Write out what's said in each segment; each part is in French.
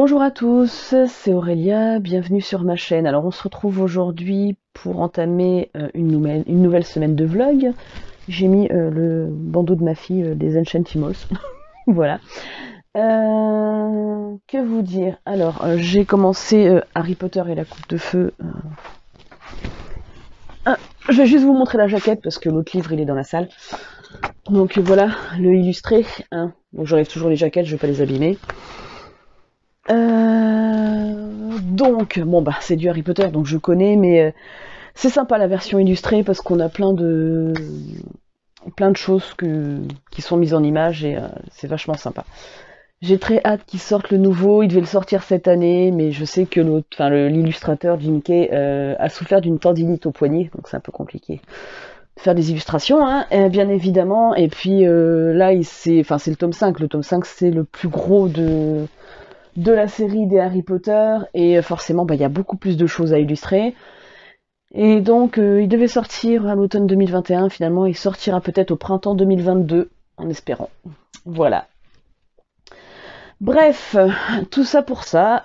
Bonjour à tous, c'est Aurélia, bienvenue sur ma chaîne. Alors on se retrouve aujourd'hui pour entamer une nouvelle semaine de vlog. J'ai mis le bandeau de ma fille des Enchantimals. Voilà. Que vous dire? Alors j'ai commencé Harry Potter et la Coupe de Feu. Je vais juste vous montrer la jaquette parce que l'autre livre il est dans la salle. Donc voilà, le illustré. Bon, j'enlève toujours les jaquettes, je vais pas les abîmer. Donc, bon bah c'est du Harry Potter, donc je connais, mais c'est sympa la version illustrée parce qu'on a plein de choses qui sont mises en image et c'est vachement sympa. J'ai très hâte qu'il sorte le nouveau, il devait le sortir cette année, mais je sais que l'illustrateur Jim Kay a souffert d'une tendinite au poignet, donc c'est un peu compliqué de faire des illustrations, hein, bien évidemment. Et puis là, c'est le tome 5. Le tome 5, c'est le plus gros de la série des Harry Potter, et forcément bah, y a beaucoup plus de choses à illustrer. Et donc il devait sortir à l'automne 2021, finalement il sortira peut-être au printemps 2022, en espérant. Voilà. Bref, tout ça pour ça.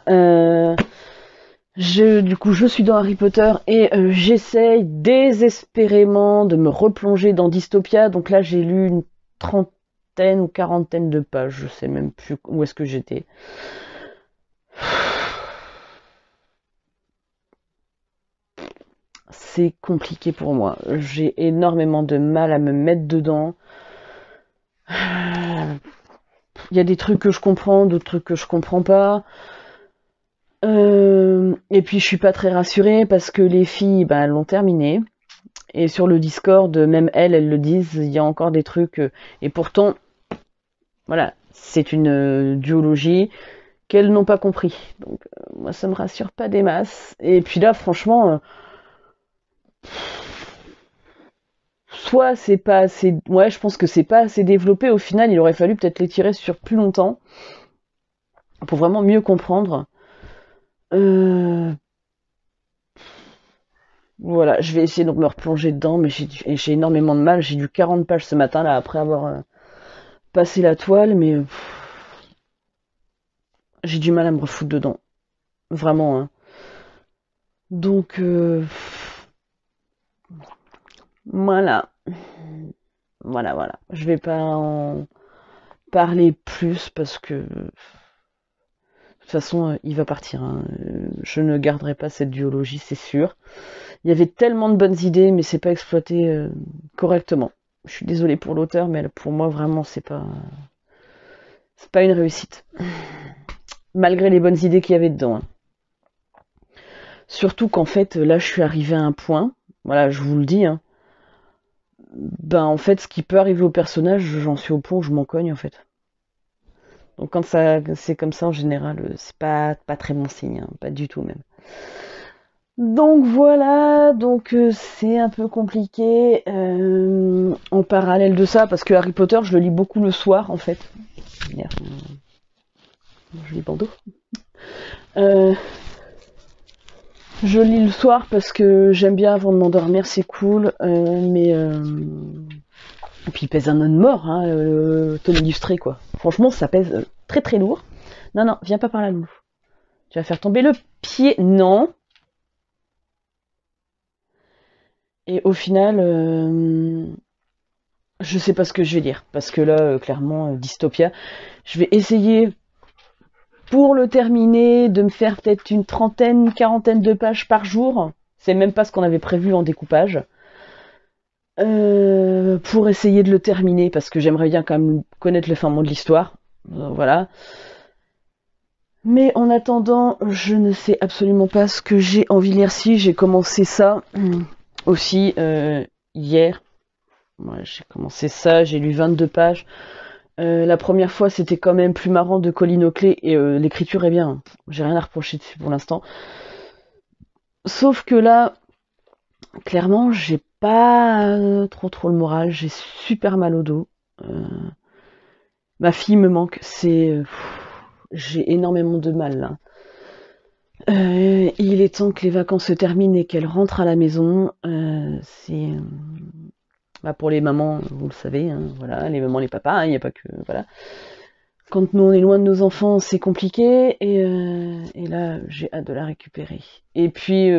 Du coup, je suis dans Harry Potter et j'essaye désespérément de me replonger dans Dystopia. Donc là, j'ai lu une trentaine ou quarantaine de pages, je sais même plus où est-ce que j'étais. C'est compliqué pour moi. J'ai énormément de mal à me mettre dedans. Il y a des trucs que je comprends, d'autres trucs que je comprends pas. Et puis je suis pas très rassurée parce que les filles, ben, elles l'ont terminé. Et sur le Discord, même elles le disent, il y a encore des trucs. Et pourtant, voilà, c'est une duologie qu'elles n'ont pas compris. Donc moi, ça me rassure pas des masses. Et puis là, franchement, soit c'est pas assez. Ouais, je pense que c'est pas assez développé. Au final, il aurait fallu peut-être les tirer sur plus longtemps pour vraiment mieux comprendre. Voilà, je vais essayer de me replonger dedans, mais j'ai énormément de mal. J'ai lu 40 pages ce matin, là, après avoir passé la toile, mais j'ai du mal à me refoutre dedans. Vraiment, hein. Donc, voilà. Voilà. Je vais pas en parler plus parce que, de toute façon, il va partir, hein. Je ne garderai pas cette duologie, c'est sûr. Il y avait tellement de bonnes idées, mais c'est pas exploité correctement. Je suis désolée pour l'auteur, mais pour moi, vraiment, c'est pas une réussite. Malgré les bonnes idées qu'il y avait dedans, hein. Surtout qu'en fait, là, je suis arrivée à un point, voilà, je vous le dis, hein, ben en fait, ce qui peut arriver au personnage, j'en suis au point où je m'en cogne, en fait. Donc quand ça, c'est comme ça, en général, c'est pas très bon signe, hein, pas du tout même. Donc voilà, donc c'est un peu compliqué en parallèle de ça, parce que Harry Potter, je le lis beaucoup le soir, en fait. Merde, je lis bandeau. Je lis le soir parce que j'aime bien avant de m'endormir, c'est cool, mais et puis il pèse un âne mort, hein, le tome illustré, quoi. Franchement, ça pèse très très lourd. Non, viens pas par là, Lou. Tu vas faire tomber le pied. Non. Et au final, je sais pas ce que je vais lire. Parce que là, clairement, Dystopia, je vais essayer, pour le terminer, de me faire peut-être une trentaine, quarantaine de pages par jour. C'est même pas ce qu'on avait prévu en découpage. Pour essayer de le terminer, parce que j'aimerais bien quand même connaître le fin mot de l'histoire. Voilà. Mais en attendant, je ne sais absolument pas ce que j'ai envie de lire. Si j'ai commencé ça aussi hier. Ouais, j'ai commencé ça, j'ai lu 22 pages. La première fois, c'était quand même plus marrant de Colin Oakley et l'écriture est bien. J'ai rien à reprocher dessus pour l'instant. Sauf que là, clairement, j'ai pas trop le moral. J'ai super mal au dos. Ma fille me manque. J'ai énormément de mal là. Il est temps que les vacances se terminent et qu'elle rentre à la maison. Bah, pour les mamans, vous le savez, hein, voilà, les mamans, les papas, il n'y a pas que voilà. Quand nous on est loin de nos enfants, c'est compliqué, et là, j'ai hâte de la récupérer. Et puis,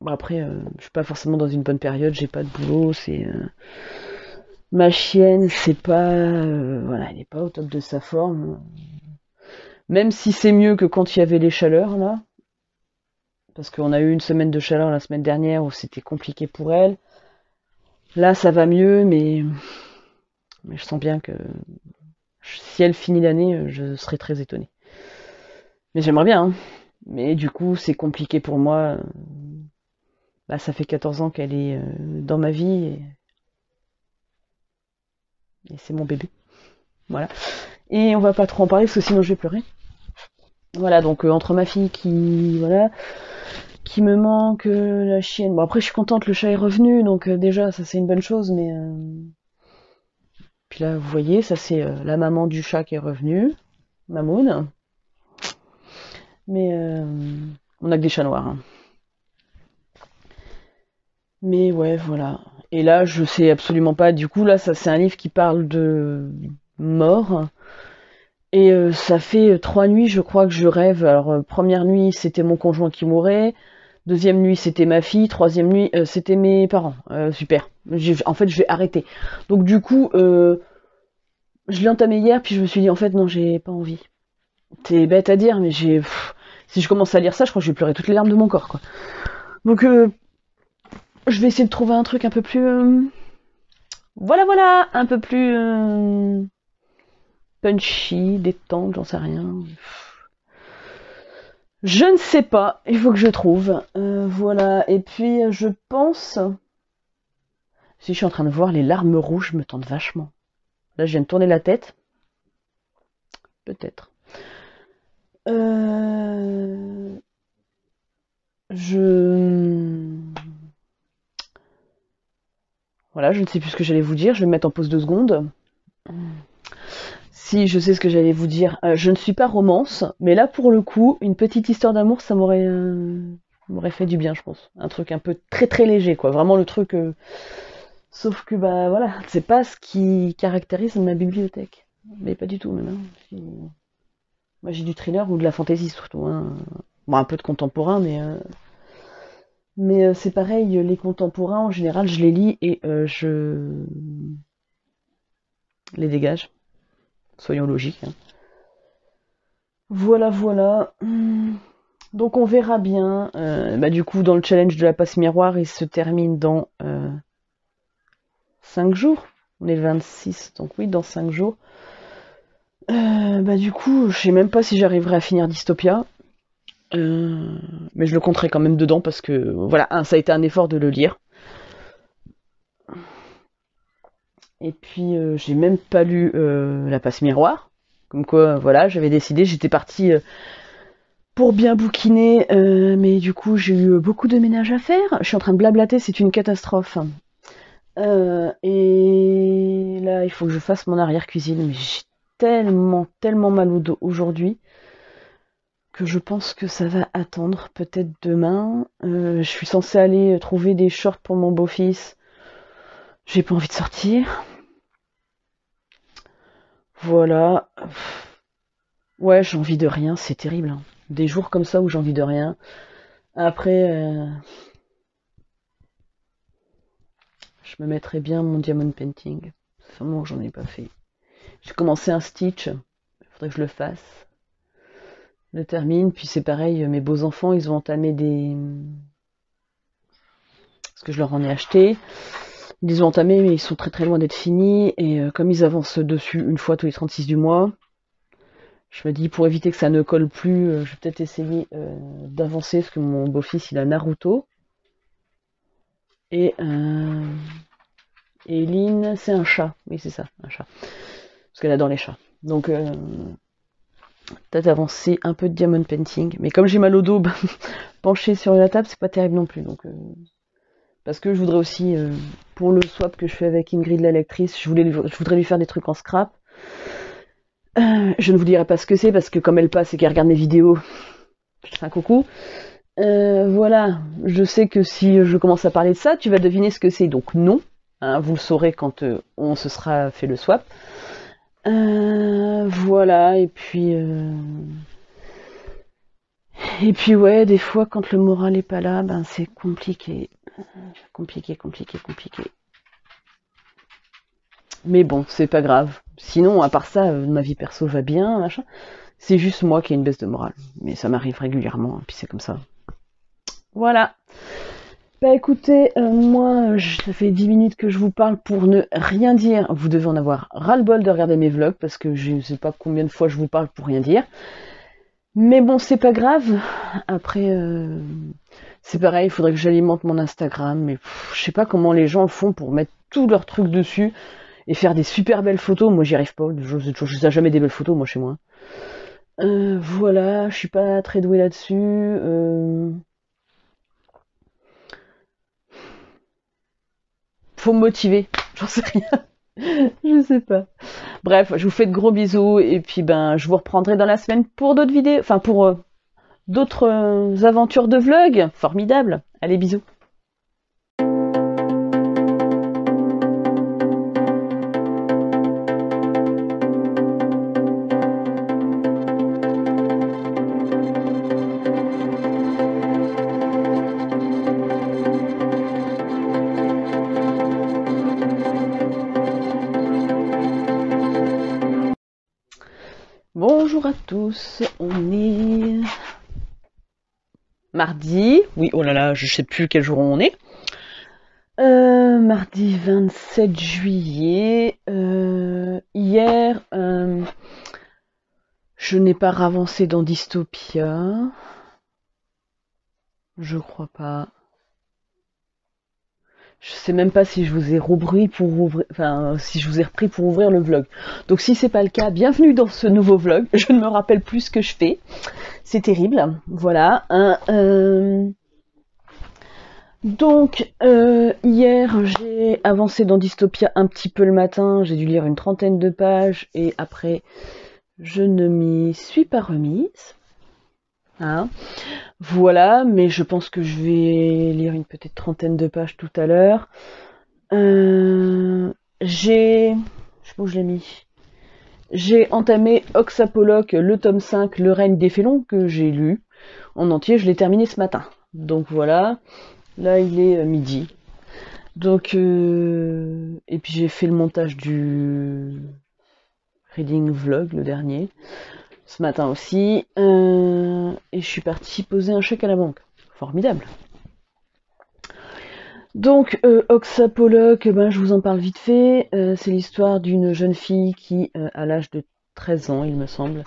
bon, après, je suis pas forcément dans une bonne période, j'ai pas de boulot, ma chienne, c'est pas, voilà, elle est pas au top de sa forme. Même si c'est mieux que quand il y avait les chaleurs, là. Parce qu'on a eu une semaine de chaleur la semaine dernière où c'était compliqué pour elle. Là, ça va mieux, mais je sens bien que si elle finit l'année, je serai très étonnée. Mais j'aimerais bien, hein. Mais du coup, c'est compliqué pour moi. Bah, ça fait 14 ans qu'elle est dans ma vie, et c'est mon bébé. Voilà. Et on va pas trop en parler parce que sinon je vais pleurer. Voilà, donc entre ma fille qui me manque, la chienne. Bon, après, je suis contente, le chat est revenu, donc déjà, ça c'est une bonne chose, mais. Puis là, vous voyez, ça c'est la maman du chat qui est revenue, Mamoun. Mais on a que des chats noirs, hein. Mais ouais, voilà. Et là, je sais absolument pas. Du coup, là, ça c'est un livre qui parle de mort. Et ça fait 3 nuits, je crois, que je rêve. Alors, première nuit, c'était mon conjoint qui mourait. Deuxième nuit, c'était ma fille. Troisième nuit, c'était mes parents. Super. En fait, je vais arrêter. Donc, du coup, je l'ai entamé hier, puis je me suis dit, en fait, non, j'ai pas envie. C'est bête à dire, mais si je commence à lire ça, je crois que je vais pleurer toutes les larmes de mon corps, quoi. Donc, je vais essayer de trouver un truc un peu plus... voilà, un peu plus punchy, détente, j'en sais rien. Je ne sais pas, il faut que je trouve. Voilà, et puis je pense... Si je suis en train de voir, les larmes rouges me tentent vachement. Là, je viens de tourner la tête. Peut-être. Voilà, je ne sais plus ce que j'allais vous dire, je vais me mettre en pause 2 secondes. Si, je sais ce que j'allais vous dire. Je ne suis pas romance, mais là, pour le coup, une petite histoire d'amour, ça m'aurait fait du bien, je pense. Un truc un peu très très léger, quoi. Vraiment le truc... Sauf que, bah voilà, c'est pas ce qui caractérise ma bibliothèque. Mais pas du tout, même. Hein. Moi, j'ai du thriller ou de la fantasy, surtout. Hein. Bon, un peu de contemporain, mais c'est pareil, les contemporains, en général, je les lis et je les dégage. Soyons logiques. Hein. Voilà, voilà. Donc on verra bien. Bah, du coup, dans le challenge de la passe miroir, il se termine dans 5 jours. On est le 26, donc oui, dans 5 jours. Bah du coup, je sais même pas si j'arriverai à finir Dystopia. Mais je le compterai quand même dedans parce que, voilà, ça a été un effort de le lire. Et puis, j'ai même pas lu La passe miroir. Comme quoi, voilà, j'avais décidé, j'étais partie pour bien bouquiner, mais du coup, j'ai eu beaucoup de ménage à faire. Je suis en train de blablater, c'est une catastrophe. Et là, il faut que je fasse mon arrière-cuisine, mais j'ai tellement mal au dos aujourd'hui que je pense que ça va attendre peut-être demain. Je suis censée aller trouver des shorts pour mon beau-fils. J'ai pas envie de sortir. Voilà. Ouais, j'ai envie de rien, c'est terrible. Hein. Des jours comme ça où j'ai envie de rien. Après, je me mettrais bien mon diamond painting. C'est vraiment que j'en ai pas fait. J'ai commencé un Stitch. Il faudrait que je le fasse. Je le termine. Puis c'est pareil, mes beaux enfants, ils ont entamé des... Parce que je leur en ai acheté. Ils les ont entamés, mais ils sont très très loin d'être finis. Et comme ils avancent dessus une fois tous les 36 du mois, je me dis, pour éviter que ça ne colle plus, je vais peut-être essayer d'avancer, parce que mon beau-fils, il a Naruto. Et Lynn, c'est un chat. Oui, c'est ça, un chat. Parce qu'elle adore les chats. Donc, peut-être avancer un peu de diamond painting. Mais comme j'ai mal au dos, pencher sur la table, c'est pas terrible non plus. Donc, parce que je voudrais aussi, pour le swap que je fais avec Ingrid la lectrice, je voudrais lui faire des trucs en scrap. Je ne vous dirai pas ce que c'est, parce que comme elle passe et qu'elle regarde mes vidéos, je fais un coucou. Voilà, je sais que si je commence à parler de ça, tu vas deviner ce que c'est. Donc non, hein, vous le saurez quand on se sera fait le swap. Voilà, et puis ouais, des fois quand le moral est pas là, ben c'est compliqué. Compliqué. Mais bon, c'est pas grave. Sinon, à part ça, ma vie perso va bien, machin. C'est juste moi qui ai une baisse de morale. Mais ça m'arrive régulièrement, puis c'est comme ça. Voilà. Bah écoutez, moi, ça fait 10 minutes que je vous parle pour ne rien dire. Vous devez en avoir ras-le-bol de regarder mes vlogs, parce que je ne sais pas combien de fois je vous parle pour rien dire. Mais bon, c'est pas grave. Après, c'est pareil, il faudrait que j'alimente mon Instagram, mais je sais pas comment les gens font pour mettre tous leurs trucs dessus et faire des super belles photos. Moi, j'y arrive pas. Je sais jamais des belles photos, moi, chez moi. Voilà, je suis pas très douée là-dessus. Faut me motiver, j'en sais rien. Je sais pas. Bref, je vous fais de gros bisous et puis ben je vous reprendrai dans la semaine pour d'autres vidéos, enfin pour d'autres aventures de vlog. Formidable. Allez, bisous. Bonjour à tous, on est mardi, oui, oh là là, je sais plus quel jour on est. Mardi 27 juillet. Hier, je n'ai pas ravancé dans Dystopia. Je crois pas. Je sais même pas si je vous ai repris pour ouvrir, enfin, si je vous ai repris pour ouvrir le vlog. Donc si c'est pas le cas, bienvenue dans ce nouveau vlog. Je ne me rappelle plus ce que je fais. C'est terrible. Voilà. Donc hier j'ai avancé dans Dystopia un petit peu le matin. J'ai dû lire une 30aine de pages et après je ne m'y suis pas remise. Hein. Voilà, mais je pense que je vais lire une petite 30aine de pages tout à l'heure. Je sais pas où je l'ai mis. J'ai entamé Oxapoloch, le tome 5, Le règne des félons, que j'ai lu en entier. Je l'ai terminé ce matin. Donc voilà, là il est midi. Donc, et puis j'ai fait le montage du reading vlog, le dernier, ce matin aussi, et je suis partie poser un chèque à la banque. Formidable. Donc, Oxapoloch, ben, je vous en parle vite fait. C'est l'histoire d'une jeune fille qui, à l'âge de 13 ans, il me semble,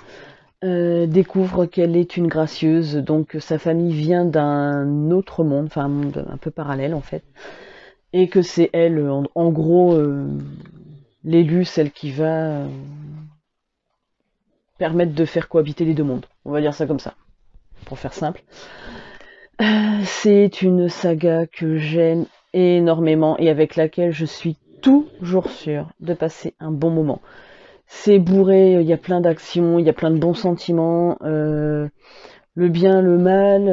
découvre qu'elle est une gracieuse. Donc, sa famille vient d'un autre monde, enfin un monde un peu parallèle en fait, et que c'est elle, en gros, l'élue, celle qui va permettre de faire cohabiter les deux mondes. On va dire ça comme ça, pour faire simple. C'est une saga que j'aime énormément et avec laquelle je suis toujours sûre de passer un bon moment. C'est bourré, il y a plein d'actions, il y a plein de bons sentiments, le bien, le mal,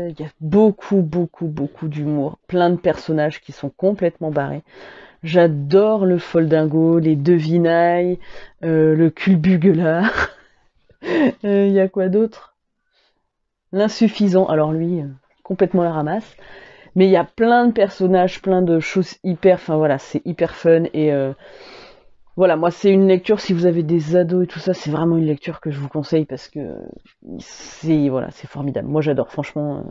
il y a beaucoup d'humour, plein de personnages qui sont complètement barrés. J'adore le Foldingo, les devinailles, le culbuguelard. Il y a quoi d'autre? L'insuffisant, alors lui, complètement la ramasse. Mais il y a plein de personnages, plein de choses hyper, enfin voilà, c'est hyper fun et voilà, moi c'est une lecture, si vous avez des ados et tout ça, c'est vraiment une lecture que je vous conseille parce que c'est voilà, c'est formidable. Moi j'adore, franchement.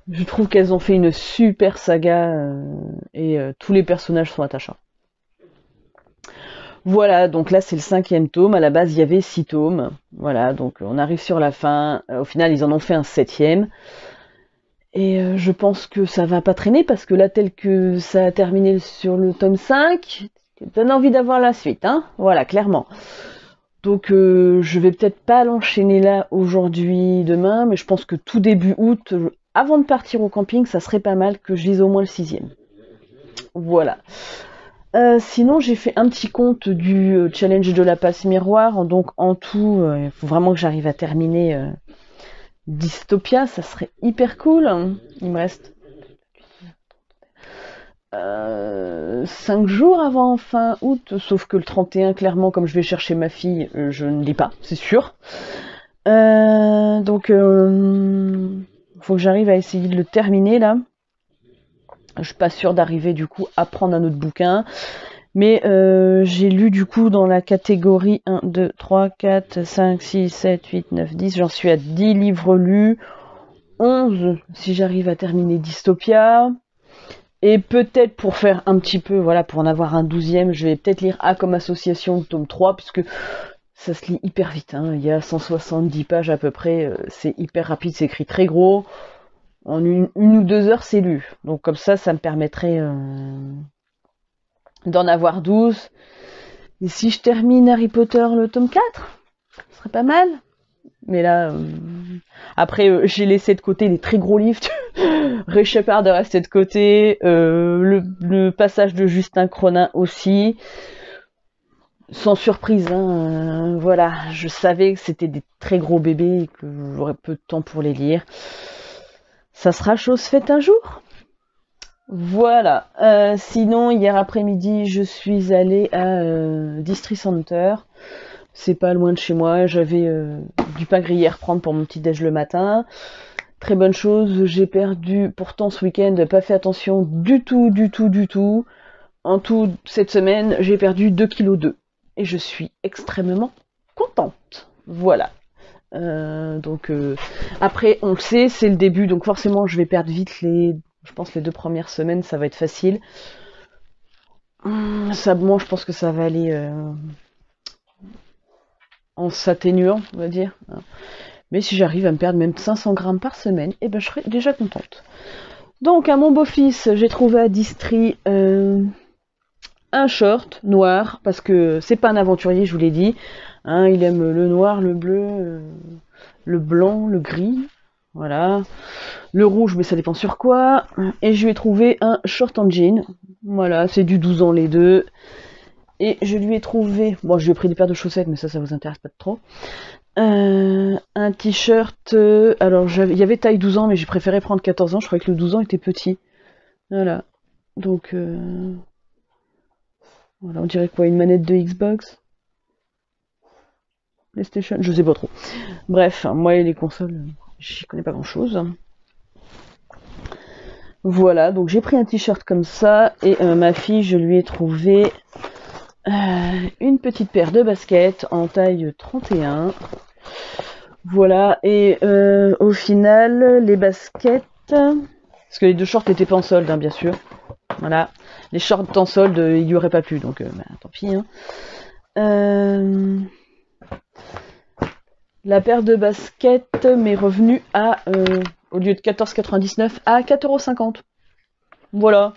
Je trouve qu'elles ont fait une super saga et tous les personnages sont attachants. Voilà, donc là c'est le 5e tome. À la base il y avait 6 tomes. Voilà, donc on arrive sur la fin. Au final ils en ont fait un 7e. Et je pense que ça va pas traîner parce que là tel que ça a terminé sur le tome 5, ça donne envie d'avoir la suite, hein. Voilà, clairement. Donc je vais peut-être pas l'enchaîner là aujourd'hui, demain, mais je pense que tout début août, avant de partir au camping, ça serait pas mal que je lise au moins le 6e. Voilà. Sinon, j'ai fait un petit compte du challenge de la passe miroir. Donc en tout, il faut vraiment que j'arrive à terminer Dystopia, ça serait hyper cool. Il me reste 5 jours avant fin août, sauf que le 31, clairement, comme je vais chercher ma fille, je ne lis pas, c'est sûr. Donc, faut que j'arrive à essayer de le terminer, là. Je suis pas sûre d'arriver, du coup, à prendre un autre bouquin. Mais j'ai lu, du coup, dans la catégorie 1, 2, 3, 4, 5, 6, 7, 8, 9, 10. J'en suis à 10 livres lus. 11, si j'arrive à terminer Dystopia. Et peut-être pour faire un petit peu, voilà, pour en avoir un 12e, je vais peut-être lire A comme association, tome 3, puisque ça se lit hyper vite, hein. Il y a 170 pages à peu près, c'est hyper rapide, c'est écrit très gros. En une ou 2 heures, c'est lu. Donc comme ça me permettrait d'en avoir 12. Et si je termine Harry Potter le tome 4, ce serait pas mal. Mais là, après, j'ai laissé de côté les très gros livres. Ray Shepard est resté de côté. Le passage de Justin Cronin aussi. Sans surprise, hein, voilà. Je savais que c'était des très gros bébés et que j'aurais peu de temps pour les lire. Ça sera chose faite un jour. Voilà. Sinon, hier après-midi, je suis allée à District Center. C'est pas loin de chez moi. J'avais du pain grillé à reprendre pour mon petit déj le matin. Très bonne chose. J'ai perdu, pourtant ce week-end, pas fait attention du tout. En tout, cette semaine, j'ai perdu 2,2 kg. Et je suis extrêmement contente. Voilà. Donc après, on le sait, c'est le début, donc forcément, je vais perdre vite je pense les 2 premières semaines, ça va être facile. Ça, moi, je pense que ça va aller en s'atténuant, on va dire. Mais si j'arrive à me perdre même 500 grammes par semaine, eh ben, je serai déjà contente. Donc, à mon beau-fils, j'ai trouvé à Distri un short noir, parce que c'est pas un aventurier, je vous l'ai dit. Hein, il aime le noir, le bleu, le blanc, le gris. Voilà. Le rouge, mais ça dépend sur quoi. Et je lui ai trouvé un short en jean. Voilà, c'est du 12 ans les deux. Et je lui ai trouvé... Bon, je lui ai pris des paires de chaussettes, mais ça vous intéresse pas trop. Un t-shirt... alors, il y avait taille 12 ans, mais j'ai préféré prendre 14 ans. Je croyais que le 12 ans était petit. Voilà. Donc... voilà, on dirait quoi? Une manette de Xbox? PlayStation? Je sais pas trop. Bref, moi et les consoles, j'y connais pas grand-chose. Voilà, donc j'ai pris un t-shirt comme ça, et ma fille, je lui ai trouvé une petite paire de baskets en taille 31. Voilà, et au final, les baskets, parce que les 2 shorts n'étaient pas en solde, hein, bien sûr. Voilà, les shorts en solde, il n'y aurait pas pu, donc tant pis. Hein. La paire de baskets m'est revenue à, au lieu de 14,99 à 4,50 €. Voilà.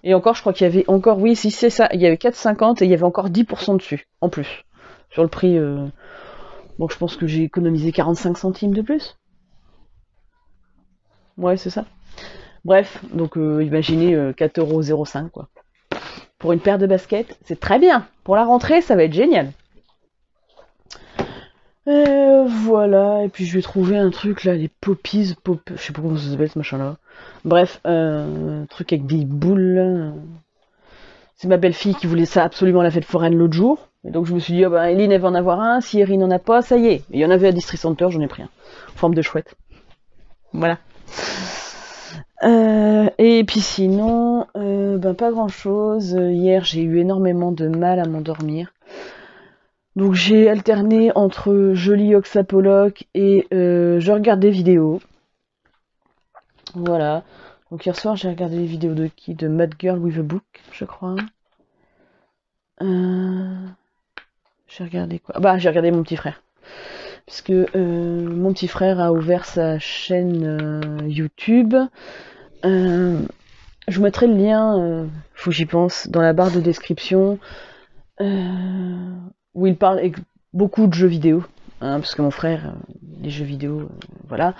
Et encore, je crois qu'il y avait encore, oui, si c'est ça, il y avait 4,50 et il y avait encore 10% dessus, en plus. Sur le prix, donc je pense que j'ai économisé 45 centimes de plus. Ouais, c'est ça. Bref, donc imaginez 4,05 € quoi. Pour une paire de baskets, c'est très bien. Pour la rentrée, ça va être génial. Voilà, et puis je vais trouver un truc là, les poppies, je sais pas comment ça s'appelle ce machin là. Bref, un truc avec des boules là. C'est ma belle-fille qui voulait ça absolument à la fête foraine l'autre jour. Et donc je me suis dit, oh ben, Eline elle va en avoir un, si Erin n'en a pas, ça y est. Il y en avait à District Center, j'en ai pris un. En forme de chouette. Voilà. Et puis sinon, ben pas grand chose. Hier j'ai eu énormément de mal à m'endormir. Donc j'ai alterné entre je lis Oxapoloc et je regarde des vidéos. Voilà. Donc hier soir j'ai regardé les vidéos de qui? De Mad Girl with a Book, je crois. J'ai regardé quoi? Bah j'ai regardé mon petit frère. Puisque mon petit frère a ouvert sa chaîne YouTube. Je vous mettrai le lien, faut que j'y pense, dans la barre de description. Où il parle beaucoup de jeux vidéo. Hein, parce que mon frère, les jeux vidéo, voilà.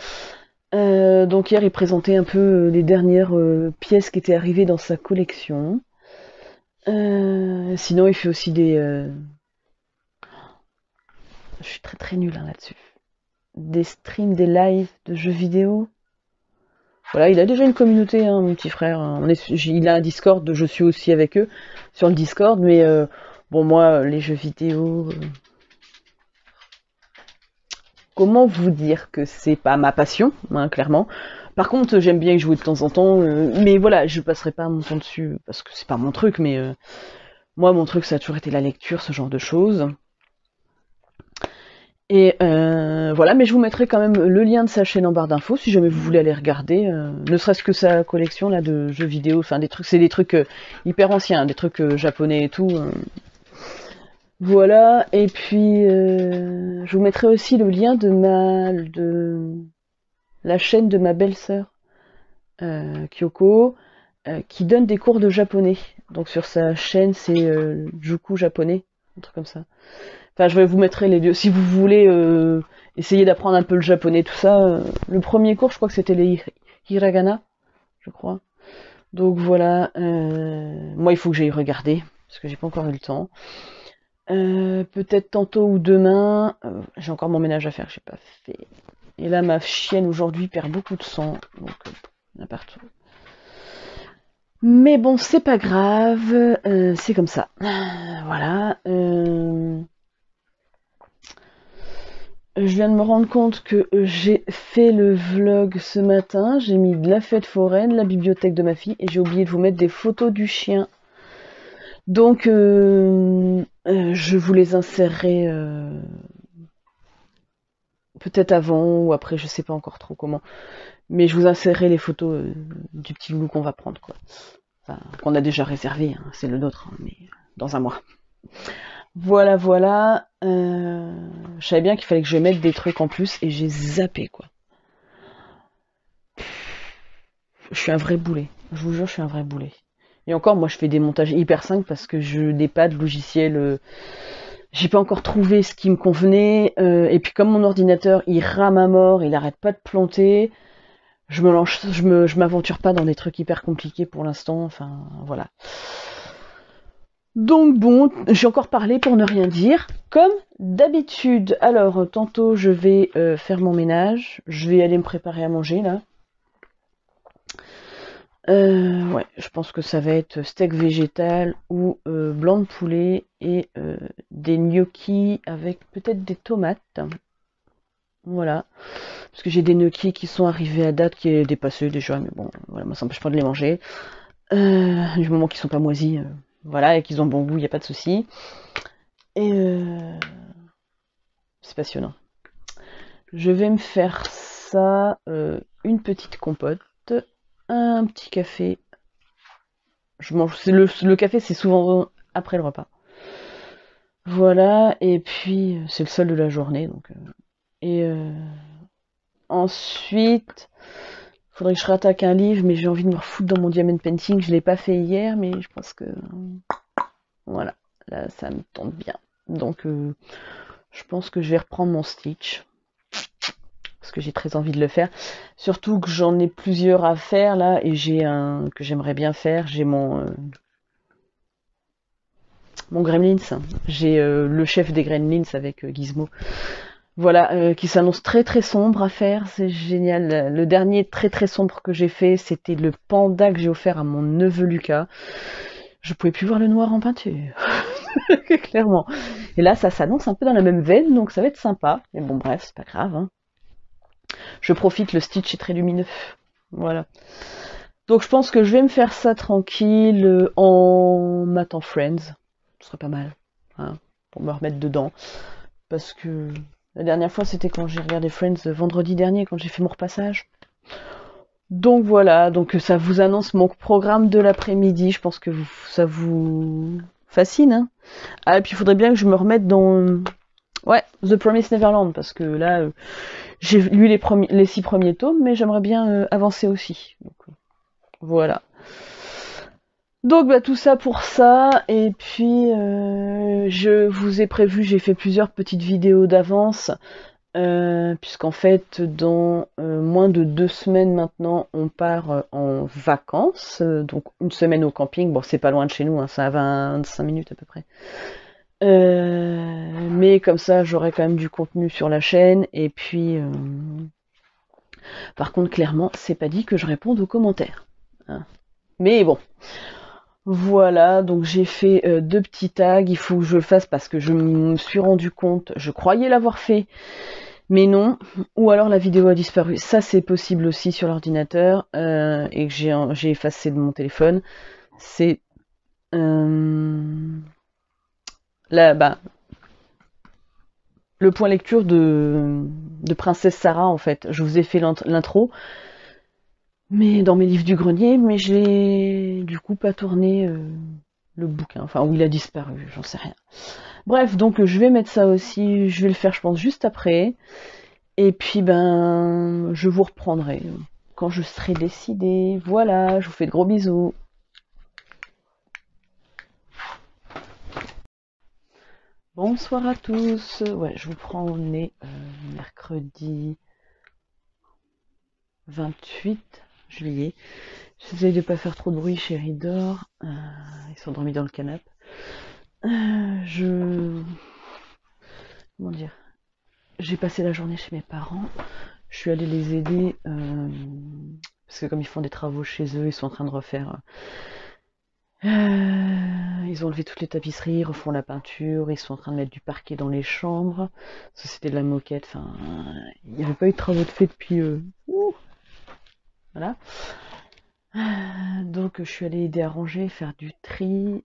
Donc hier il présentait un peu les dernières pièces qui étaient arrivées dans sa collection. Sinon il fait aussi des... Je suis très très nulle hein, là-dessus. Des streams, des lives de jeux vidéo. Voilà, il a déjà une communauté, hein, mon petit frère. Il a un Discord, je suis aussi avec eux sur le Discord, mais bon, moi, les jeux vidéo, comment vous dire que c'est pas ma passion, hein, clairement. Par contre, j'aime bien y jouer de temps en temps, mais voilà, je passerai pas mon temps dessus parce que c'est pas mon truc, mais moi, mon truc, ça a toujours été la lecture, ce genre de choses. Et voilà, mais je vous mettrai quand même le lien de sa chaîne en barre d'infos si jamais vous voulez aller regarder, ne serait-ce que sa collection là de jeux vidéo, enfin des trucs, c'est des trucs hyper anciens, des trucs japonais et tout. Voilà, et puis je vous mettrai aussi le lien de la chaîne de ma belle-sœur Kyoko, qui donne des cours de japonais. Donc sur sa chaîne, c'est Juku japonais, un truc comme ça. Enfin, je vais vous mettre les lieux. Si vous voulez essayer d'apprendre un peu le japonais, tout ça, le premier cours, je crois que c'était les hiragana, je crois. Donc voilà, moi il faut que j'aille regarder, parce que j'ai pas encore eu le temps. Peut-être tantôt ou demain, j'ai encore mon ménage à faire, j'ai pas fait. Et là, ma chienne aujourd'hui perd beaucoup de sang, donc n'importe où. Mais bon, c'est pas grave, c'est comme ça. Voilà. Je viens de me rendre compte que j'ai fait le vlog ce matin, j'ai mis de la fête foraine, la bibliothèque de ma fille, et j'ai oublié de vous mettre des photos du chien. Donc, je vous les insérerai peut-être avant ou après, je sais pas encore trop comment. Mais je vous insérerai les photos du petit loulou qu'on va prendre, quoi. Enfin, qu'on a déjà réservé, hein, c'est le nôtre, hein, mais dans un mois. Voilà, voilà. Je savais bien qu'il fallait que je mette des trucs en plus et j'ai zappé, quoi. Je suis un vrai boulet. Je vous jure, je suis un vrai boulet. Et encore, moi, je fais des montages hyper simples parce que je n'ai pas de logiciel. J'ai pas encore trouvé ce qui me convenait. Et puis, comme mon ordinateur, il rame à mort, il arrête pas de planter. Je m'aventure pas dans des trucs hyper compliqués pour l'instant. Enfin, voilà. Donc bon, j'ai encore parlé pour ne rien dire, comme d'habitude. Alors, tantôt je vais faire mon ménage, je vais aller me préparer à manger là. Ouais, je pense que ça va être steak végétal ou blanc de poulet et des gnocchis avec peut-être des tomates. Voilà, parce que j'ai des gnocchis qui sont arrivés à date, qui est dépassé déjà, mais bon, voilà, moi ça m'empêche pas de les manger. Du moment qu'ils sont pas moisis, voilà, et qu'ils ont bon goût, il n'y a pas de souci. Et c'est passionnant. Je vais me faire ça, une petite compote, un petit café. Je mange, le café, c'est souvent après le repas. Voilà, et puis c'est le seul de la journée, donc. Et ensuite, faudrait que je rattaque un livre, mais j'ai envie de me refoutre dans mon diamond painting. Je l'ai pas fait hier, mais je pense que voilà, là ça me tente bien. Donc je pense que je vais reprendre mon Stitch parce que j'ai très envie de le faire. Surtout que j'en ai plusieurs à faire là et j'ai un que j'aimerais bien faire. J'ai mon Gremlins. J'ai le chef des Gremlins avec Gizmo. Voilà, qui s'annonce très très sombre à faire, c'est génial. Le dernier très très sombre que j'ai fait, c'était le panda que j'ai offert à mon neveu Lucas. Je pouvais plus voir le noir en peinture, clairement. Et là, ça s'annonce un peu dans la même veine, donc ça va être sympa. Mais bon, bref, c'est pas grave. Hein. Je profite, le Stitch est très lumineux. Voilà. Donc je pense que je vais me faire ça tranquille en matant Friends. Ce serait pas mal, hein, pour me remettre dedans. Parce que la dernière fois, c'était quand j'ai regardé Friends vendredi dernier, quand j'ai fait mon repassage. Donc voilà, donc ça vous annonce mon programme de l'après-midi. Je pense que ça vous fascine. Hein. Ah, et puis il faudrait bien que je me remette dans ouais, The Promised Neverland, parce que là, j'ai lu les 6 premiers tomes, mais j'aimerais bien avancer aussi. Donc, voilà. Donc bah, tout ça pour ça, et puis je vous ai prévu, j'ai fait plusieurs petites vidéos d'avance, puisqu'en fait dans moins de 2 semaines maintenant on part en vacances, donc une semaine au camping, bon c'est pas loin de chez nous, hein, c'est à 25 minutes à peu près. Mais comme ça j'aurai quand même du contenu sur la chaîne, et puis Par contre, clairement, c'est pas dit que je réponde aux commentaires. Hein. Mais bon. Voilà, donc j'ai fait 2 petits tags, il faut que je le fasse parce que je me suis rendu compte, je croyais l'avoir fait, mais non, ou alors la vidéo a disparu. Ça c'est possible aussi sur l'ordinateur, et que j'ai effacé de mon téléphone. C'est là, le point lecture de Princesse Sarah en fait. Je vous ai fait l'intro, mais dans mes livres du grenier, mais je l'ai du coup pas tourné le bouquin, enfin où il a disparu, j'en sais rien. Bref, donc je vais mettre ça aussi, je vais le faire je pense juste après, et puis ben je vous reprendrai quand je serai décidée. Voilà, je vous fais de gros bisous. Bonsoir à tous, ouais je vous prends, on est mercredi 28 juillet. J'essaye de pas faire trop de bruit, chérie dort, ils sont dormis dans le canapé. Comment dire, j'ai passé la journée chez mes parents, je suis allée les aider, parce que comme ils font des travaux chez eux, ils sont en train de refaire... ils ont enlevé toutes les tapisseries, ils refont la peinture, ils sont en train de mettre du parquet dans les chambres, parce que c'était de la moquette, enfin... il n'y avait pas eu de travaux de fait depuis... Voilà. Donc je suis allée aider à ranger, faire du tri.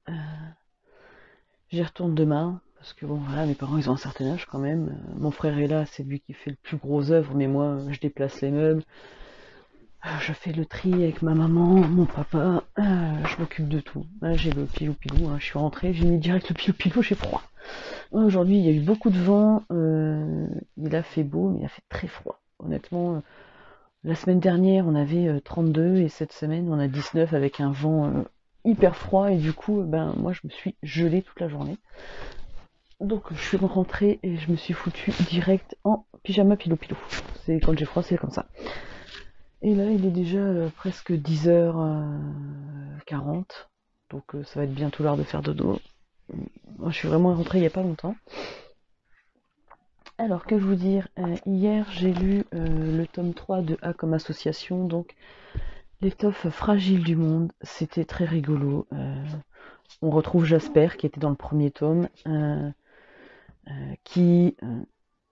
J'y retourne demain, parce que bon voilà, mes parents ils ont un certain âge quand même. Mon frère est là, c'est lui qui fait le plus gros œuvre, mais moi je déplace les meubles. Je fais le tri avec ma maman, mon papa, je m'occupe de tout. Là j'ai le pilou-pilou, je suis rentrée, j'ai mis direct le pilou-pilou, j'ai froid. Aujourd'hui il y a eu beaucoup de vent, il a fait beau, mais il a fait très froid. Honnêtement, la semaine dernière on avait 32 et cette semaine on a 19 avec un vent hyper froid et du coup moi je me suis gelée toute la journée. Donc je suis rentrée et je me suis foutue direct en pyjama pilou-pilou. C'est quand j'ai froid, c'est comme ça. Et là il est déjà presque 10h40, donc ça va être bientôt l'heure de faire dodo. Moi je suis vraiment rentrée il n'y a pas longtemps. Alors que je vous dire, hier j'ai lu le tome 3 de A comme association, donc l'étoffe fragile du monde, c'était très rigolo. On retrouve Jasper qui était dans le premier tome, qui,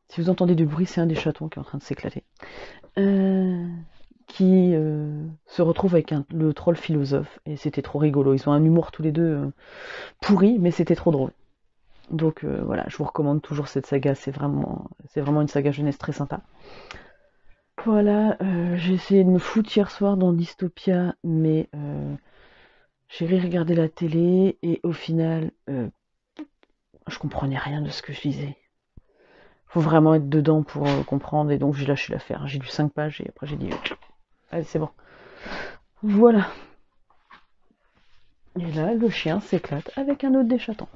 si vous entendez du bruit, c'est un des chatons qui est en train de s'éclater, qui se retrouve avec le troll philosophe, et c'était trop rigolo. Ils ont un humour tous les deux pourri, mais c'était trop drôle. Donc voilà, je vous recommande toujours cette saga, c'est vraiment une saga jeunesse très sympa. Voilà, j'ai essayé de me foutre hier soir dans Dystopia, mais j'ai regardé la télé et au final, je comprenais rien de ce que je disais. Faut vraiment être dedans pour comprendre, et donc j'ai lâché l'affaire. J'ai lu 5 pages et après j'ai dit allez c'est bon. Voilà. Et là, le chien s'éclate avec un autre des chatons.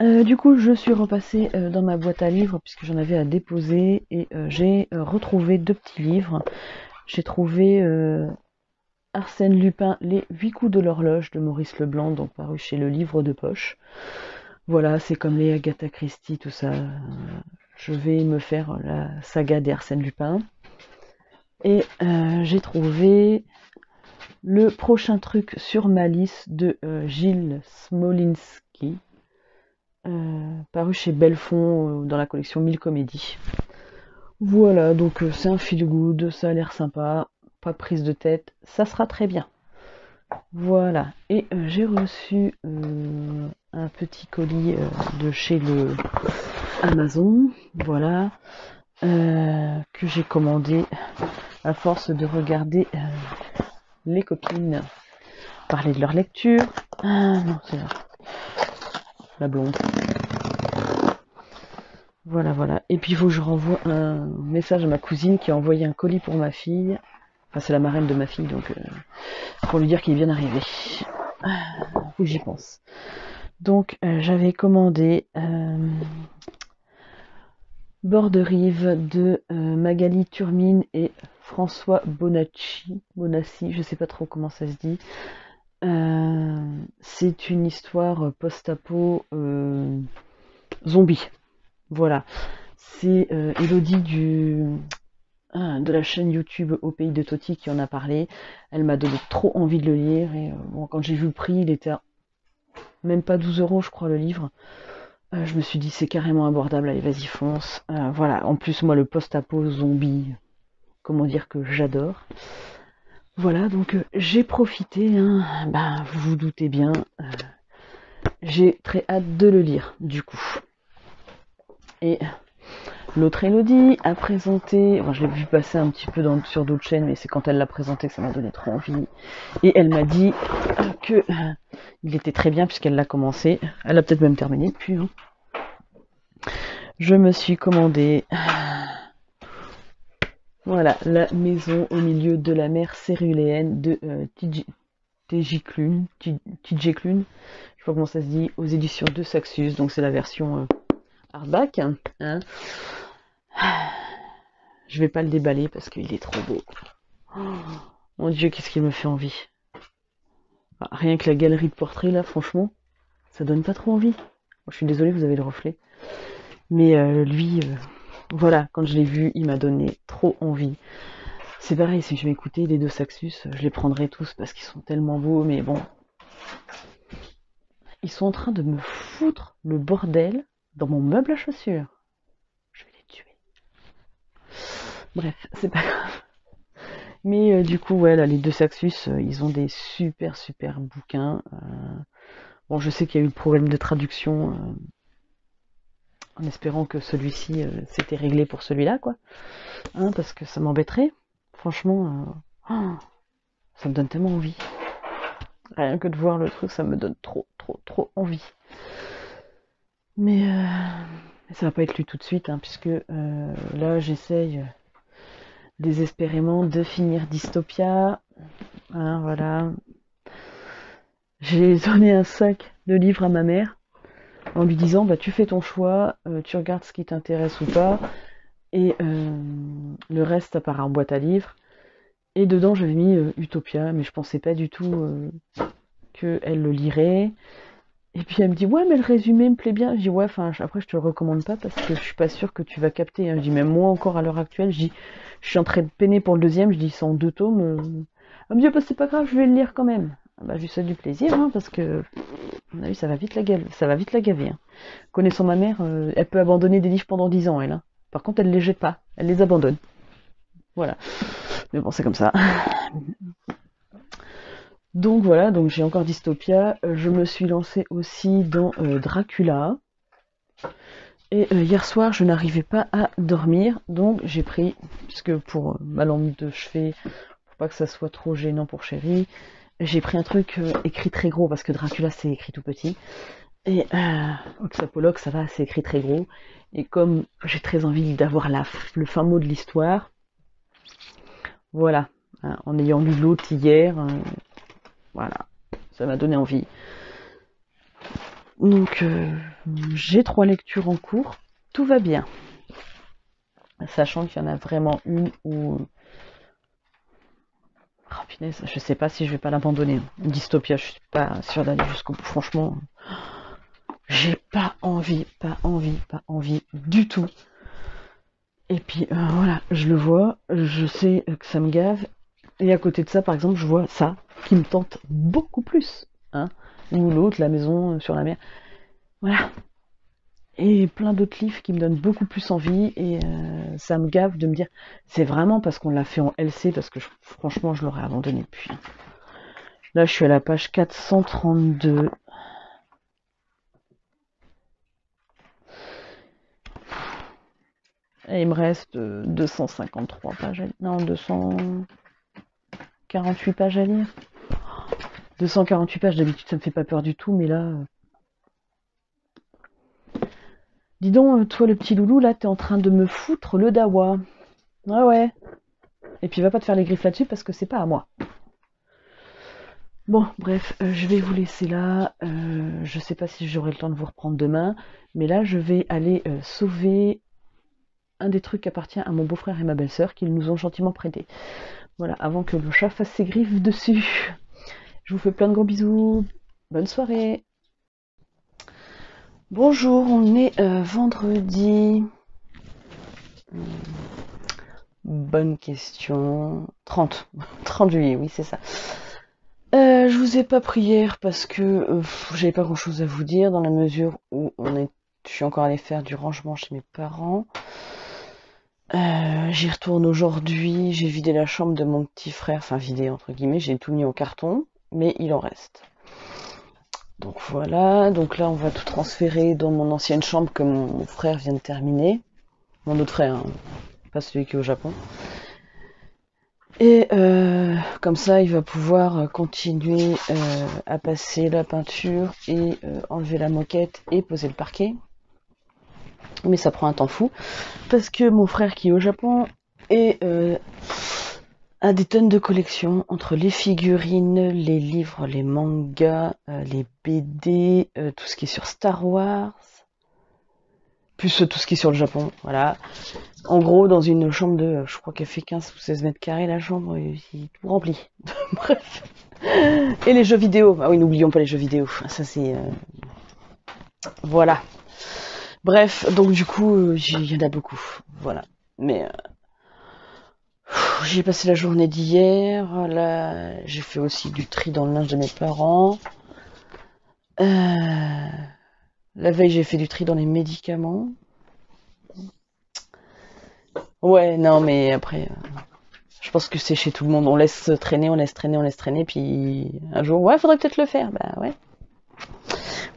Du coup, je suis repassée dans ma boîte à livres puisque j'en avais à déposer et j'ai retrouvé 2 petits livres. J'ai trouvé Arsène Lupin, les 8 coups de l'horloge de Maurice Leblanc, donc paru chez le Livre de Poche. Voilà, c'est comme les Agatha Christie, tout ça. Je vais me faire la saga d'Arsène Lupin. Et j'ai trouvé le prochain truc sur ma liste de Gilles Smolinski, paru chez Belfond dans la collection 1000 comédies. Voilà, donc c'est un feel good, ça a l'air sympa, pas prise de tête, ça sera très bien. Voilà, et j'ai reçu un petit colis de chez le Amazon, voilà, que j'ai commandé à force de regarder les copines parler de leur lecture. Ah non, c'est la blonde. Voilà, voilà. Et puis il faut que je renvoie un message à ma cousine qui a envoyé un colis pour ma fille. Enfin, c'est la marraine de ma fille, donc pour lui dire qu'il est bien arrivé. Faut que j'y pense. Donc j'avais commandé Bord de rive de Magali Turmine et François Bonassi, je sais pas trop comment ça se dit. C'est une histoire post-apo zombie. Voilà. C'est Elodie de la chaîne YouTube Au Pays de Toti qui en a parlé. Elle m'a donné trop envie de le lire. Et bon, quand j'ai vu le prix, il était à même pas 12 euros, je crois, le livre. Je me suis dit, c'est carrément abordable, allez, vas-y, fonce. Voilà, en plus, moi, le post-apo zombie, comment dire que j'adore. Voilà, donc j'ai profité, hein, ben, vous vous doutez bien, j'ai très hâte de le lire, du coup. Et l'autre Elodie a présenté, bon, je l'ai vu passer un petit peu sur d'autres chaînes, mais c'est quand elle l'a présenté que ça m'a donné trop envie. Et elle m'a dit que il était très bien puisqu'elle l'a commencé. Elle a peut-être même terminé depuis. Hein. Je me suis commandé, voilà, La maison au milieu de la mer céruléenne de TJ Klune, TJ Klune, je sais pas comment ça se dit, aux éditions de Saxus, donc c'est la version hardback. Hein. Je vais pas le déballer parce qu'il est trop beau. Oh, mon Dieu, qu'est-ce qu'il me fait envie. Ah, rien que la galerie de portraits là, franchement, ça donne pas trop envie. Bon, je suis désolée, vous avez le reflet. Mais lui, voilà, quand je l'ai vu, il m'a donné trop envie. C'est pareil, si je m'écoutais les deux Saxus, je les prendrais tous parce qu'ils sont tellement beaux, mais bon. Ils sont en train de me foutre le bordel dans mon meuble à chaussures. Je vais les tuer. Bref, c'est pas grave. Mais du coup, ouais, là, les deux Saxus, ils ont des super bouquins. Bon, je sais qu'il y a eu le problème de traduction, en espérant que celui-ci s'était réglé pour celui-là, quoi. Hein, parce que ça m'embêterait. Franchement, ça me donne tellement envie. Rien que de voir le truc, ça me donne trop envie. Mais ça va pas être lu tout de suite, hein, puisque là, j'essaye désespérément de finir Dystopia. Hein, voilà. J'ai donné un sac de livres à ma mère en lui disant bah tu fais ton choix, tu regardes ce qui t'intéresse ou pas, et le reste ça part en boîte à livres. Et dedans j'avais mis Utopia, mais je pensais pas du tout qu'elle le lirait. Et puis elle me dit ouais mais le résumé me plaît bien. Je dis ouais enfin après je te le recommande pas parce que je suis pas sûre que tu vas capter. Hein. Je dis même moi encore à l'heure actuelle, je suis en train de peiner pour le deuxième, je dis c'est en 2 tomes. Elle me dit bah c'est pas grave, je vais le lire quand même. Bah je lui souhaite du plaisir hein, parce que à mon avis ça va vite la gaver. Hein. Connaissant ma mère, elle peut abandonner des livres pendant 10 ans elle. Hein. Par contre elle les jette pas, elle les abandonne. Voilà. Mais bon c'est comme ça. Donc voilà, donc j'ai encore Dystopia. Je me suis lancée aussi dans Dracula. Et hier soir, je n'arrivais pas à dormir, donc j'ai pris, puisque pour ma lampe de chevet, pour pas que ça soit trop gênant pour chérie, j'ai pris un truc écrit très gros, parce que Dracula c'est écrit tout petit. Et Oxapologue, ça va, c'est écrit très gros. Et comme j'ai très envie d'avoir le fin mot de l'histoire, voilà, hein, en ayant lu l'autre hier, voilà, ça m'a donné envie. Donc j'ai 3 lectures en cours, tout va bien. Sachant qu'il y en a vraiment une où... Oh punaise, je sais pas si je vais pas l'abandonner. Dystopia, je suis pas sûre d'aller jusqu'au bout. Franchement, j'ai pas envie du tout. Et puis voilà, je le vois, je sais que ça me gave. Et à côté de ça, par exemple, je vois ça qui me tente beaucoup plus. Hein, ou l'autre, La maison sur la mer. Voilà. Et plein d'autres livres qui me donnent beaucoup plus envie. Et ça me gave de me dire, c'est vraiment parce qu'on l'a fait en LC, parce que franchement, je l'aurais abandonné depuis. Là, je suis à la page 432. Et il me reste 253 pages à lire. Non, 248 pages à lire. 248 pages, d'habitude, ça me fait pas peur du tout, mais là... Dis donc, toi, le petit loulou, là, t'es en train de me foutre le dawa. Ah ouais. Et puis, va pas te faire les griffes là-dessus, parce que c'est pas à moi. Bon, bref, je vais vous laisser là. Je sais pas si j'aurai le temps de vous reprendre demain, mais là, je vais aller sauver un des trucs qui appartient à mon beau-frère et ma belle-sœur qu'ils nous ont gentiment prêté. Voilà, avant que le chat fasse ses griffes dessus. Je vous fais plein de gros bisous. Bonne soirée. Bonjour, on est vendredi. Bonne question. 30 juillet, oui, c'est ça. Je vous ai pas pris hier parce que j'avais pas grand chose à vous dire dans la mesure où je suis encore allée faire du rangement chez mes parents. J'y retourne aujourd'hui, j'ai vidé la chambre de mon petit frère, enfin vidé entre guillemets, j'ai tout mis en carton, mais il en reste. Donc voilà, donc là on va tout transférer dans mon ancienne chambre que mon frère vient de terminer. Mon autre frère, hein, pas celui qui est au Japon. Et comme ça il va pouvoir continuer à passer la peinture et enlever la moquette et poser le parquet. Mais ça prend un temps fou, parce que mon frère qui est au Japon a des tonnes de collections, entre les figurines, les livres, les mangas, les BD, tout ce qui est sur Star Wars, plus tout ce qui est sur le Japon, voilà. En gros, dans une chambre de, je crois qu'elle fait 15 ou 16 mètres carrés, la chambre, il est tout rempli. Bref. Et les jeux vidéo, ah oui, n'oublions pas les jeux vidéo, ça c'est... Voilà. Bref, donc du coup, il y en a beaucoup, voilà. Mais j'ai passé la journée d'hier, là, j'ai fait aussi du tri dans le linge de mes parents. La veille, j'ai fait du tri dans les médicaments. Ouais, non, mais après, je pense que c'est chez tout le monde. On laisse traîner, on laisse traîner, on laisse traîner, puis un jour, ouais, faudrait peut-être le faire. Bah ouais.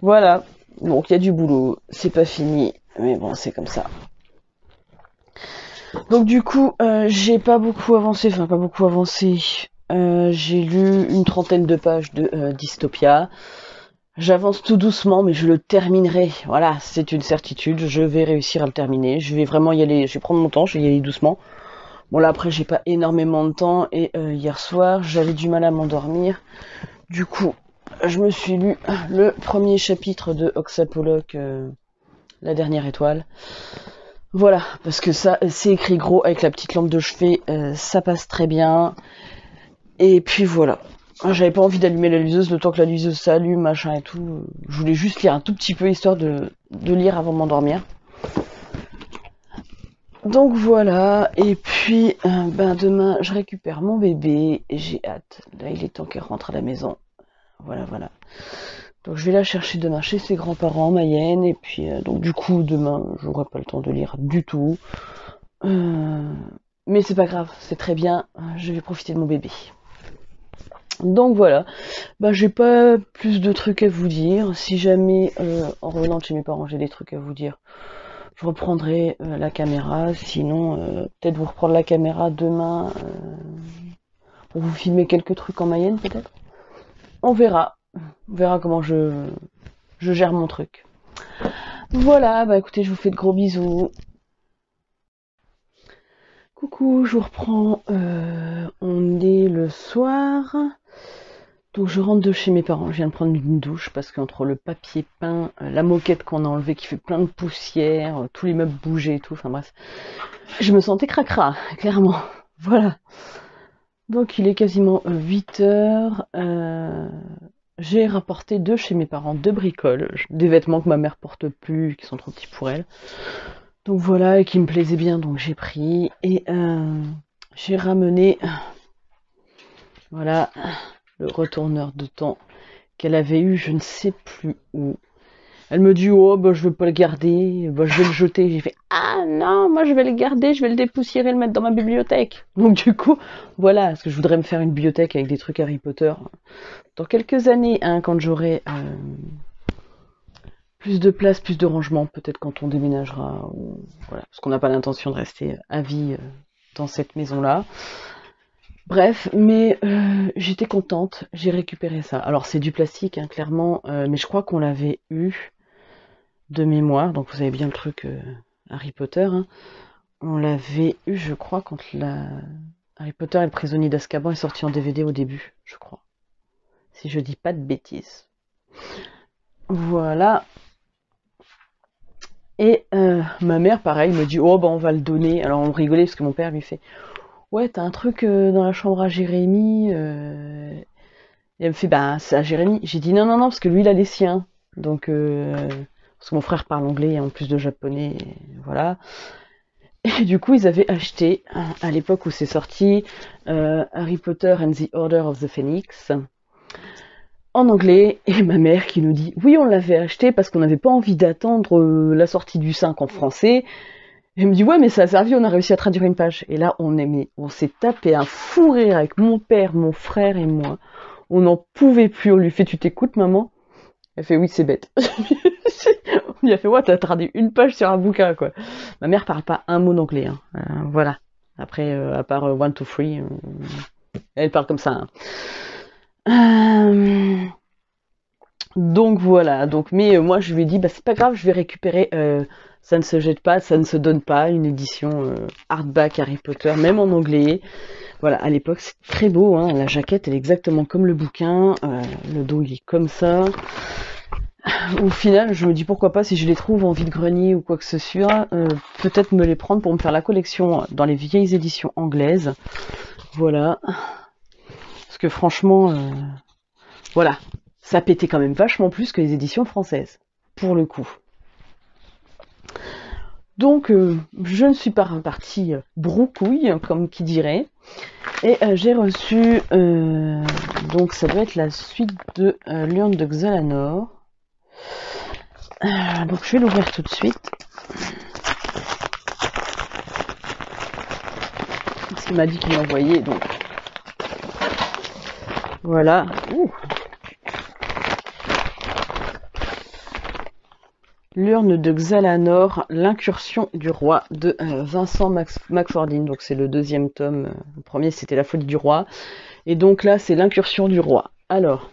Voilà. Donc il y a du boulot, c'est pas fini, mais bon, c'est comme ça. Donc du coup, j'ai pas beaucoup avancé, j'ai lu une trentaine de pages de Dystopia. J'avance tout doucement, mais je le terminerai. Voilà, c'est une certitude. Je vais réussir à le terminer. Je vais vraiment y aller. Je vais prendre mon temps. Je vais y aller doucement. Bon là après, j'ai pas énormément de temps et hier soir, j'avais du mal à m'endormir. Du coup, je me suis lu le premier chapitre de Oxapolloc, La dernière étoile. Voilà, parce que ça, c'est écrit gros avec la petite lampe de chevet, ça passe très bien. Et puis voilà. J'avais pas envie d'allumer la liseuse le temps que la liseuse s'allume, machin et tout. Je voulais juste lire un tout petit peu, histoire de lire avant de m'endormir. Donc voilà, et puis demain je récupère mon bébé et j'ai hâte. Là il est temps qu'elle rentre à la maison. Voilà, voilà. Donc je vais la chercher demain chez ses grands-parents, Mayenne, et puis donc du coup demain j'aurai pas le temps de lire du tout. Mais c'est pas grave, c'est très bien, je vais profiter de mon bébé. Donc voilà, j'ai pas plus de trucs à vous dire. Si jamais en revenant de chez mes parents j'ai des trucs à vous dire, je reprendrai la caméra. Sinon, peut-être vous reprendre la caméra demain pour vous filmer quelques trucs en Mayenne peut-être. On verra. On verra comment je gère mon truc. Voilà, écoutez, je vous fais de gros bisous. Coucou, je vous reprends. On est le soir. Donc je rentre de chez mes parents, je viens de prendre une douche parce qu'entre le papier peint, la moquette qu'on a enlevée qui fait plein de poussière, tous les meubles bougés et tout, enfin bref. Je me sentais cracra, clairement. Voilà. Donc il est quasiment 8h. J'ai rapporté de chez mes parents 2 bricoles, des vêtements que ma mère porte plus, qui sont trop petits pour elle. Donc voilà, et qui me plaisaient bien, donc j'ai pris. Et j'ai ramené, voilà, le retourneur de temps qu'elle avait eu, je ne sais plus où. Elle me dit, oh, je veux pas le garder, je vais le jeter. J'ai fait, ah non, moi je vais le garder, je vais le dépoussiérer, le mettre dans ma bibliothèque. Donc du coup, voilà, parce que je voudrais me faire une bibliothèque avec des trucs Harry Potter. Dans quelques années, quand j'aurai plus de place, plus de rangement, peut-être quand on déménagera, voilà, parce qu'on n'a pas l'intention de rester à vie dans cette maison-là. Bref, mais j'étais contente, j'ai récupéré ça. Alors c'est du plastique, clairement, mais je crois qu'on l'avait eu de mémoire, donc vous avez bien le truc Harry Potter. On l'avait eu, je crois, quand Harry Potter et le prisonnier d'Azkaban est sorti en DVD au début, je crois. Si je dis pas de bêtises. Voilà. Et ma mère, pareil, me dit, oh on va le donner. Alors on rigolait parce que mon père lui fait, ouais, t'as un truc dans la chambre à Jérémy. Et elle me fait, c'est à Jérémy. J'ai dit non, parce que lui, il a les siens. Donc, parce que mon frère parle anglais en plus de japonais, voilà. Et du coup, ils avaient acheté, à l'époque où c'est sorti, Harry Potter and the Order of the Phoenix, en anglais, et ma mère qui nous dit, oui, on l'avait acheté parce qu'on n'avait pas envie d'attendre la sortie du 5 en français. Et elle me dit, ouais, mais ça a servi, on a réussi à traduire une page. Et là, on s'est tapé un fou rire avec mon père, mon frère et moi. On n'en pouvait plus, on lui fait, tu t'écoutes, maman? Elle fait, oui, c'est bête. On lui a fait, ouais, t'as traduit une page sur un bouquin, quoi. Ma mère parle pas un mot d'anglais, hein. Voilà. Après, à part 1, 2, 3, elle parle comme ça, hein. Donc voilà, mais moi je lui ai dit, bah c'est pas grave, je vais récupérer, ça ne se jette pas, ça ne se donne pas, une édition hardback Harry Potter, même en anglais. Voilà, à l'époque c'est très beau, hein, la jaquette elle est exactement comme le bouquin, le dos il est comme ça. Au final, je me dis pourquoi pas, si je les trouve en vide-grenier ou quoi que ce soit, peut-être me les prendre pour me faire la collection dans les vieilles éditions anglaises. Voilà. Parce que franchement, voilà, ça pétait quand même vachement plus que les éditions françaises, pour le coup. Donc, je ne suis pas repartie broucouille, comme qui dirait. Et j'ai reçu, donc ça doit être la suite de l'urne de Xalanor. Donc je vais l'ouvrir tout de suite. Parce qu'il m'a dit qu'il m'envoyait, donc voilà. L'urne de Xalanor, l'incursion du roi de Vincent McFordine. Donc c'est le deuxième tome. Le premier c'était la folie du roi. Et donc là c'est l'incursion du roi. Alors,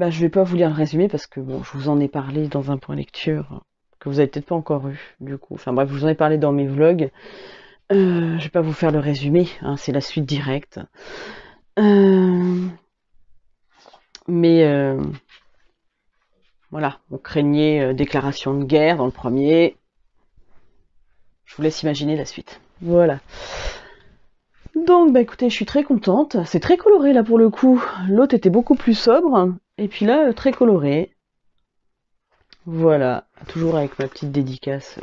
je vais pas vous lire le résumé parce que bon, je vous en ai parlé dans un point lecture que vous avez peut-être pas encore eu du coup. Enfin bref, je vous en ai parlé dans mes vlogs. Je vais pas vous faire le résumé, hein, c'est la suite directe. Voilà, on craignait déclaration de guerre dans le premier. Je vous laisse imaginer la suite. Voilà. Donc, écoutez, je suis très contente. C'est très coloré, là, pour le coup. L'autre était beaucoup plus sobre. Et puis là, très coloré. Voilà. Toujours avec ma petite dédicace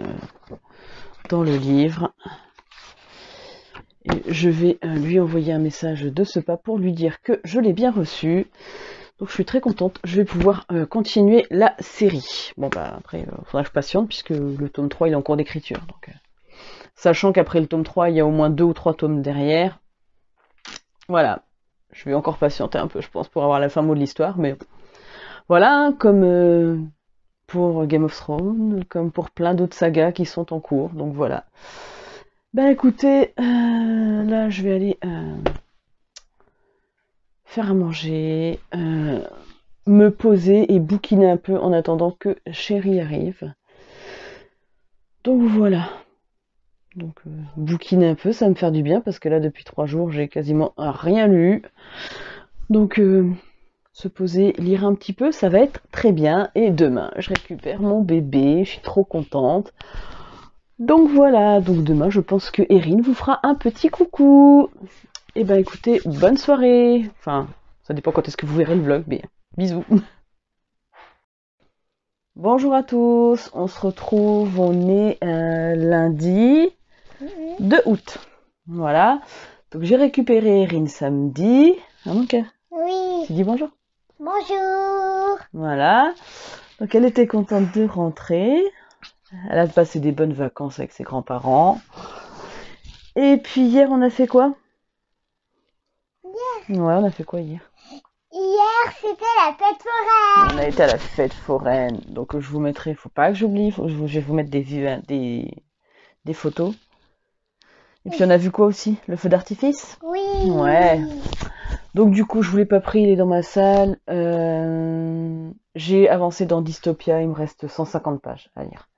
dans le livre. Et je vais lui envoyer un message de ce pas pour lui dire que je l'ai bien reçu. Donc je suis très contente, je vais pouvoir continuer la série. Bon après, faudra que je patiente puisque le tome 3 il est en cours d'écriture. Donc, sachant qu'après le tome 3, il y a au moins 2 ou 3 tomes derrière. Voilà, je vais encore patienter un peu je pense pour avoir la fin mot de l'histoire. Mais voilà, hein, comme pour Game of Thrones, comme pour plein d'autres sagas qui sont en cours. Donc voilà. Écoutez, là je vais aller... faire à manger, me poser et bouquiner un peu en attendant que Chérie arrive. Donc voilà. Donc bouquiner un peu, ça va me faire du bien parce que là depuis 3 jours j'ai quasiment rien lu. Donc se poser, lire un petit peu, ça va être très bien. Et demain je récupère mon bébé, je suis trop contente. Donc voilà, donc demain je pense que Erin vous fera un petit coucou. Et écoutez, bonne soirée. Enfin, ça dépend quand est-ce que vous verrez le vlog, mais bisous. Bonjour à tous, on se retrouve, on est lundi 2 août. Voilà, donc j'ai récupéré Erin samedi. Ah mon cœur. Oui. Tu dis bonjour. Bonjour. Voilà, donc elle était contente de rentrer. Elle a passé des bonnes vacances avec ses grands-parents. Et puis hier, on a fait quoi? Hier. Ouais, on a fait quoi hier? Hier, c'était la fête foraine. On a été à la fête foraine. Donc je vous mettrai, faut pas que j'oublie, je vais vous mettre des photos. Et puis on a vu quoi aussi? Le feu d'artifice? Oui. Ouais. Donc du coup, je vous l'ai pas pris, il est dans ma salle. J'ai avancé dans Dystopia, il me reste 150 pages à lire.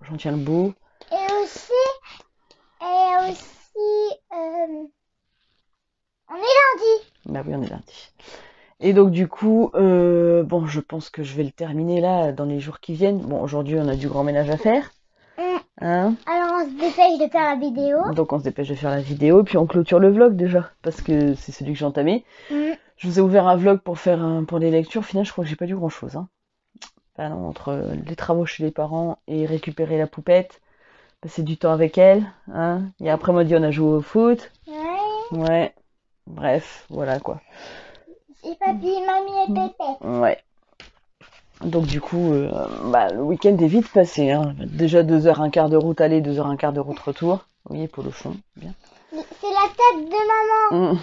J'en tiens le bout. Et aussi, on est lundi. Bah oui, on est lundi. Et donc du coup, bon, je pense que je vais le terminer là, dans les jours qui viennent. Bon, aujourd'hui, on a du grand ménage à faire. Hein? Alors on se dépêche de faire la vidéo. Donc on se dépêche de faire la vidéo, puis on clôture le vlog déjà, parce que c'est celui que j'ai entamé. Je vous ai ouvert un vlog pour faire pour les lectures. Au final, je crois que j'ai pas lu grand chose. Hein. enfin non, entre les travaux chez les parents et récupérer la poupette, passer du temps avec elle, hein. Et après-midi, on a joué au foot. Ouais. Ouais, bref, voilà quoi. C'est papy, mamie et pépé. Ouais. Donc du coup, le week-end est vite passé, hein. Déjà 2h15 de route aller, 2h15 de route retour. Oui, Polochon, bien. C'est la tête de maman.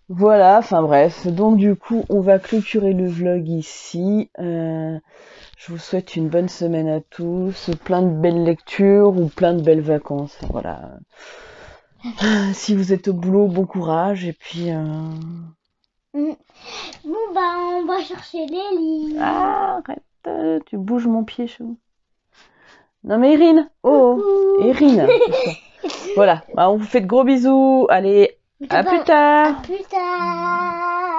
Voilà, enfin bref. Donc du coup, on va clôturer le vlog ici. Je vous souhaite une bonne semaine à tous, plein de belles lectures ou plein de belles vacances. Voilà. Si vous êtes au boulot, bon courage. Et puis... Bon, bah, on va chercher les lits. Ah, arrête, tu bouges mon pied, chou. Non mais Irine, oh, Coucou. Irine. Voilà, on vous fait de gros bisous. Allez, à plus tard. À plus tard.